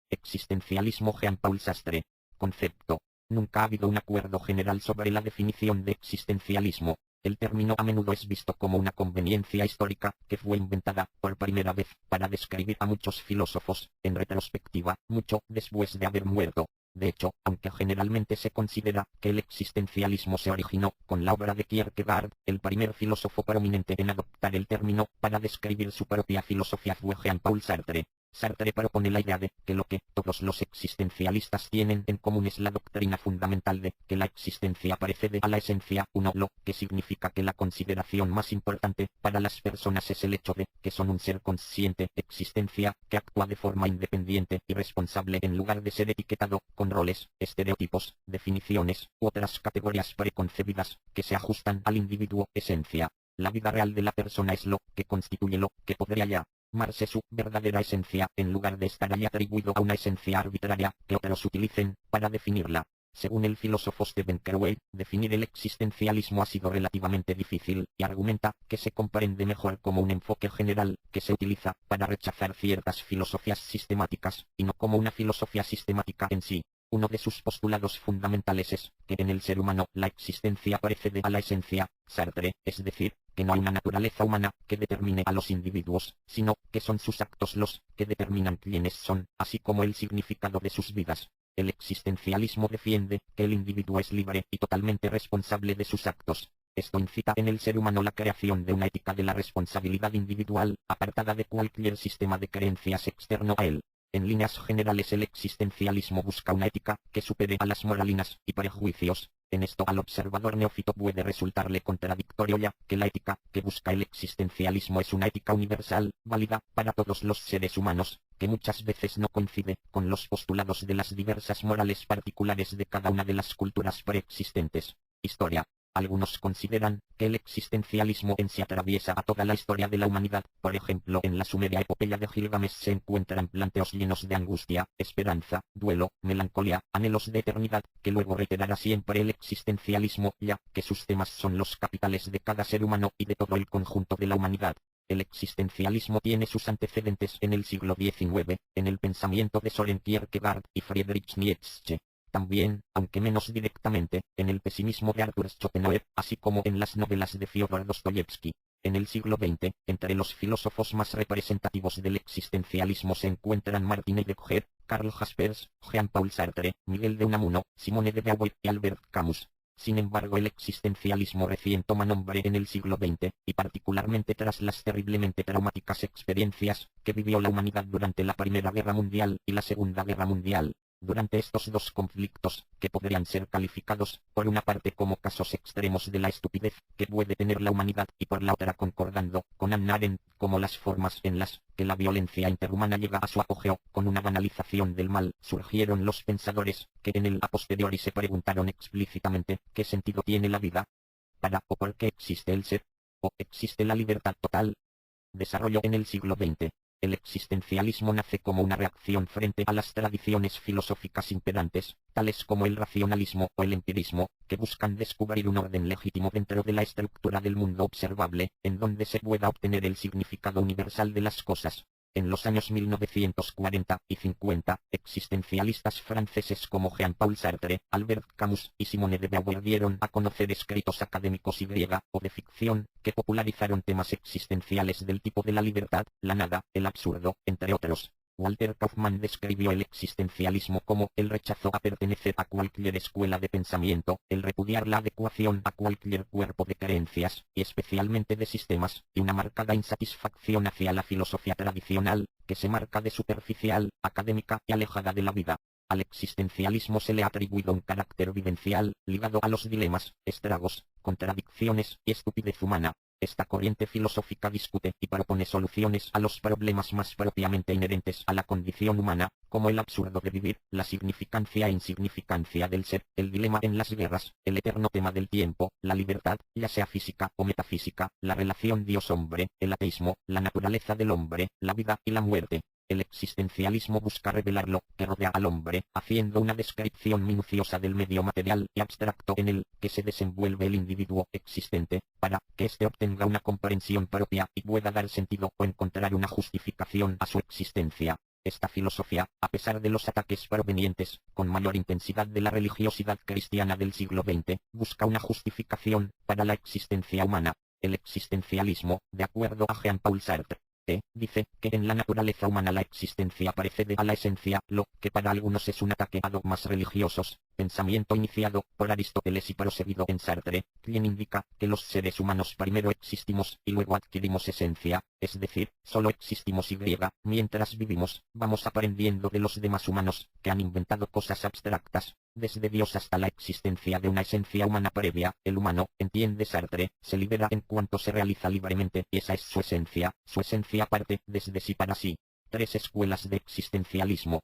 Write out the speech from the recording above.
Existencialismo Jean-Paul Sartre. Concepto. Nunca ha habido un acuerdo general sobre la definición de existencialismo. El término a menudo es visto como una conveniencia histórica que fue inventada por primera vez para describir a muchos filósofos, en retrospectiva, mucho después de haber muerto. De hecho, aunque generalmente se considera que el existencialismo se originó con la obra de Kierkegaard, el primer filósofo prominente en adoptar el término para describir su propia filosofía fue Jean-Paul Sartre. Sartre propone la idea de que lo que todos los existencialistas tienen en común es la doctrina fundamental de que la existencia precede a la esencia, lo que significa que la consideración más importante para las personas es el hecho de que son un ser consciente, existencia, que actúa de forma independiente y responsable en lugar de ser etiquetado con roles, estereotipos, definiciones u otras categorías preconcebidas que se ajustan al individuo, esencia. La vida real de la persona es lo que constituye lo que podría llamarse su verdadera esencia, en lugar de estar ahí atribuido a una esencia arbitraria que otros utilicen para definirla. Según el filósofo Stephen Carway, definir el existencialismo ha sido relativamente difícil, y argumenta que se comprende mejor como un enfoque general que se utiliza para rechazar ciertas filosofías sistemáticas, y no como una filosofía sistemática en sí. Uno de sus postulados fundamentales es que en el ser humano la existencia precede a la esencia, Sartre, es decir, que no hay una naturaleza humana que determine a los individuos, sino que son sus actos los que determinan quiénes son, así como el significado de sus vidas. El existencialismo defiende que el individuo es libre y totalmente responsable de sus actos. Esto incita en el ser humano la creación de una ética de la responsabilidad individual, apartada de cualquier sistema de creencias externo a él. En líneas generales, el existencialismo busca una ética que supere a las moralinas y prejuicios. En esto al observador neófito puede resultarle contradictorio, ya que la ética que busca el existencialismo es una ética universal, válida para todos los seres humanos, que muchas veces no coincide con los postulados de las diversas morales particulares de cada una de las culturas preexistentes. Historia. Algunos consideran que el existencialismo en sí atraviesa a toda la historia de la humanidad. Por ejemplo, en la sumeria epopeya de Gilgamesh se encuentran planteos llenos de angustia, esperanza, duelo, melancolía, anhelos de eternidad, que luego reiterará siempre el existencialismo, ya que sus temas son los capitales de cada ser humano y de todo el conjunto de la humanidad. El existencialismo tiene sus antecedentes en el siglo XIX, en el pensamiento de Søren Kierkegaard y Friedrich Nietzsche. También, aunque menos directamente, en el pesimismo de Arthur Schopenhauer, así como en las novelas de Fyodor Dostoyevsky. En el siglo XX, entre los filósofos más representativos del existencialismo se encuentran Martin Heidegger, Karl Jaspers, Jean-Paul Sartre, Miguel de Unamuno, Simone de Beauvoir y Albert Camus. Sin embargo, el existencialismo recién toma nombre en el siglo XX, y particularmente tras las terriblemente traumáticas experiencias que vivió la humanidad durante la Primera Guerra Mundial y la Segunda Guerra Mundial. Durante estos dos conflictos, que podrían ser calificados, por una parte como casos extremos de la estupidez que puede tener la humanidad y por la otra concordando con Hannah Arendt, como las formas en las que la violencia interhumana llega a su apogeo, con una banalización del mal, surgieron los pensadores que en el a posteriori se preguntaron explícitamente ¿qué sentido tiene la vida? ¿Para o por qué existe el ser? ¿O existe la libertad total? Desarrollo en el siglo XX. El existencialismo nace como una reacción frente a las tradiciones filosóficas imperantes, tales como el racionalismo o el empirismo, que buscan descubrir un orden legítimo dentro de la estructura del mundo observable, en donde se pueda obtener el significado universal de las cosas. En los años 1940 y 50, existencialistas franceses como Jean-Paul Sartre, Albert Camus y Simone de Beauvoir dieron a conocer escritos académicos y griega o de ficción que popularizaron temas existenciales del tipo de la libertad, la nada, el absurdo, entre otros. Walter Kaufmann describió el existencialismo como el rechazo a pertenecer a cualquier escuela de pensamiento, el repudiar la adecuación a cualquier cuerpo de creencias, y especialmente de sistemas, y una marcada insatisfacción hacia la filosofía tradicional, que se marca de superficial, académica y alejada de la vida. Al existencialismo se le ha atribuido un carácter vivencial, ligado a los dilemas, estragos, contradicciones y estupidez humana. Esta corriente filosófica discute y propone soluciones a los problemas más propiamente inherentes a la condición humana, como el absurdo de vivir, la significancia e insignificancia del ser, el dilema en las guerras, el eterno tema del tiempo, la libertad, ya sea física o metafísica, la relación Dios-hombre, el ateísmo, la naturaleza del hombre, la vida y la muerte. El existencialismo busca revelar lo que rodea al hombre, haciendo una descripción minuciosa del medio material y abstracto en el que se desenvuelve el individuo existente, para que éste obtenga una comprensión propia y pueda dar sentido o encontrar una justificación a su existencia. Esta filosofía, a pesar de los ataques provenientes, con mayor intensidad de la religiosidad cristiana del siglo XX, busca una justificación para la existencia humana. El existencialismo, de acuerdo a Jean-Paul Sartre, dice que en la naturaleza humana la existencia precede a la esencia, lo que para algunos es un ataque a dogmas religiosos, pensamiento iniciado por Aristóteles y proseguido en Sartre, quien indica que los seres humanos primero existimos y luego adquirimos esencia, es decir, solo existimos y mientras vivimos, vamos aprendiendo de los demás humanos, que han inventado cosas abstractas. Desde Dios hasta la existencia de una esencia humana previa, el humano, entiende Sartre, se libera en cuanto se realiza libremente, y esa es su esencia parte desde sí para sí. 3 escuelas de existencialismo.